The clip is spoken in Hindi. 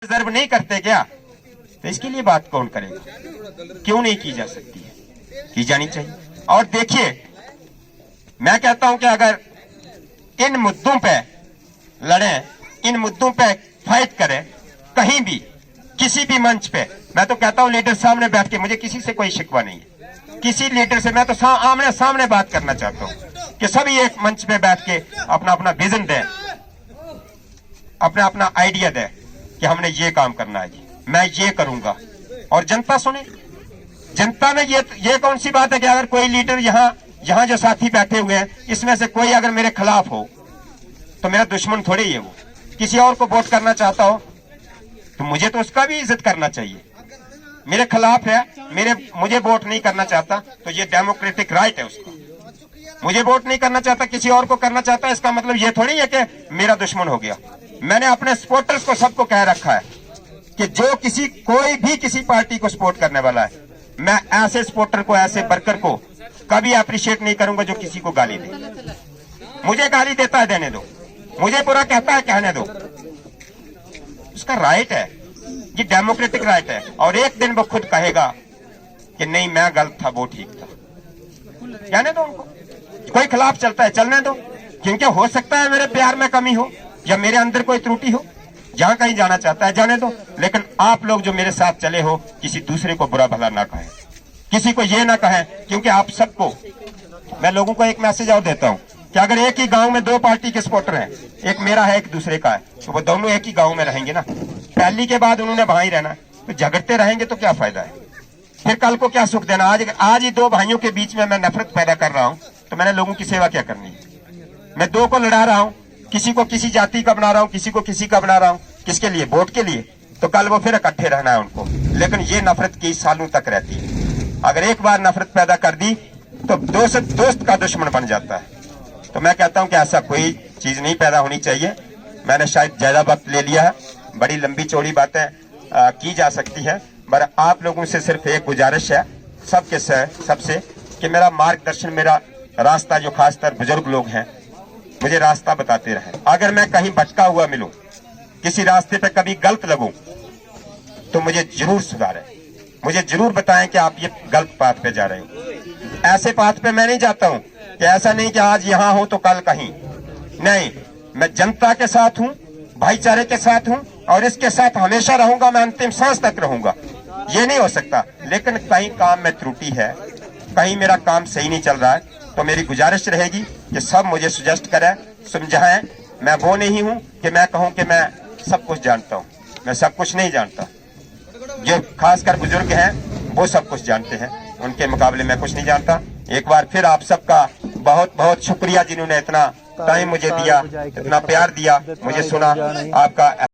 रिजर्व नहीं करते क्या? तो इसके लिए बात कौन करेगा? क्यों नहीं की जा सकती है? की जानी चाहिए। और देखिए, मैं कहता हूं कि अगर इन मुद्दों पे लड़ें, इन मुद्दों पे फाइट करें, कहीं भी किसी भी मंच पे, मैं तो कहता हूं लीडर सामने बैठ के, मुझे किसी से कोई शिकवा नहीं है, किसी लीडर से मैं तो आमने सामने बात करना चाहता हूं कि सभी एक मंच पे बैठ के अपना अपना विजन दें, अपना अपना आइडिया दें कि हमने ये काम करना है जी, मैं ये करूंगा, और जनता सुने। जनता में ये कौन सी बात है कि अगर कोई लीडर यहाँ जो साथी बैठे हुए हैं, इसमें से कोई अगर मेरे खिलाफ हो तो मेरा दुश्मन थोड़े ही है। वो किसी और को वोट करना चाहता हो तो मुझे तो उसका भी इज्जत करना चाहिए। मेरे खिलाफ है, मुझे वोट नहीं करना चाहता तो ये डेमोक्रेटिक राइट है उसका। मुझे वोट नहीं करना चाहता, किसी और को करना चाहता है, इसका मतलब ये थोड़ी है कि मेरा दुश्मन हो गया। मैंने अपने सपोर्टर्स को सबको कह रखा है कि जो कोई भी किसी पार्टी को सपोर्ट करने वाला है, मैं ऐसे सपोर्टर को, ऐसे वर्कर को कभी अप्रिशिएट नहीं करूंगा जो किसी को गाली दे। मुझे गाली देता है देने दो, मुझे बुरा कहता है कहने दो, उसका राइट है, ये डेमोक्रेटिक राइट है। और एक दिन वो खुद कहेगा कि नहीं मैं गलत था, वो ठीक था, कहने दो उनको। कोई खिलाफ चलता है चलने दो, क्योंकि हो सकता है मेरे प्यार में कमी हो या मेरे अंदर कोई त्रुटि हो, जहां कहीं जाना चाहता है जाने दो। लेकिन आप लोग जो मेरे साथ चले हो, किसी दूसरे को बुरा भला ना कहें, किसी को ये ना कहें, क्योंकि आप सबको, मैं लोगों को एक मैसेज और देता हूं कि अगर एक ही गांव में दो पार्टी के सपोर्टर हैं, एक मेरा है एक दूसरे का है, तो वो दोनों एक ही गांव में रहेंगे ना। पहली के बाद उन्होंने वहां ही रहना, तो झगड़ते रहेंगे तो क्या फायदा है? फिर कल को क्या सुख देना? आज ही दो भाइयों के बीच में मैं नफरत पैदा कर रहा हूं, तो मैंने लोगों की सेवा क्या करनी है? मैं दो को लड़ा रहा हूं, किसी को किसी जाति का बना रहा हूं, किसी को किसी का बना रहा हूं, किसके लिए? वोट के लिए। तो कल वो फिर इकट्ठे रहना है उनको। लेकिन ये नफरत कई सालों तक रहती है। अगर एक बार नफरत पैदा कर दी तो दोस्त का दुश्मन बन जाता है। तो मैं कहता हूं कि ऐसा कोई चीज नहीं पैदा होनी चाहिए। मैंने शायद ज्यादा वक्त ले लिया है, बड़ी लंबी चौड़ी बातें की जा सकती है, पर आप लोगों से सिर्फ एक गुजारिश है सबसे कि मेरा मार्गदर्शन, मेरा रास्ता, जो खासकर बुजुर्ग लोग हैं, मुझे रास्ता बताते रहे। अगर मैं कहीं भटका हुआ मिलूं, किसी रास्ते पे कभी गलत लगूं, तो मुझे जरूर सुधारें, मुझे जरूर बताएं कि आप ये गलत पाथ पे जा रहे हो। ऐसे पाथ पे मैं नहीं जाता हूं कि ऐसा नहीं कि आज यहां हो तो कल कहीं नहीं। मैं जनता के साथ हूं, भाईचारे के साथ हूं, और इसके साथ हमेशा रहूंगा, मैं अंतिम सांस तक रहूंगा। ये नहीं हो सकता। लेकिन कहीं काम में त्रुटि है, कहीं मेरा काम सही नहीं चल रहा है, तो मेरी गुजारिश रहेगी कि सब मुझे सजेस्ट करें, समझाएं। मैं वो नहीं हूं कि मैं कहूं कि मैं सब कुछ जानता हूं, मैं सब कुछ नहीं जानता। जो खासकर बुजुर्ग हैं वो सब कुछ जानते हैं, उनके मुकाबले मैं कुछ नहीं जानता। एक बार फिर आप सबका बहुत बहुत शुक्रिया, जिन्होंने इतना टाइम मुझे दिया, इतना प्यार दिया, मुझे सुना। आपका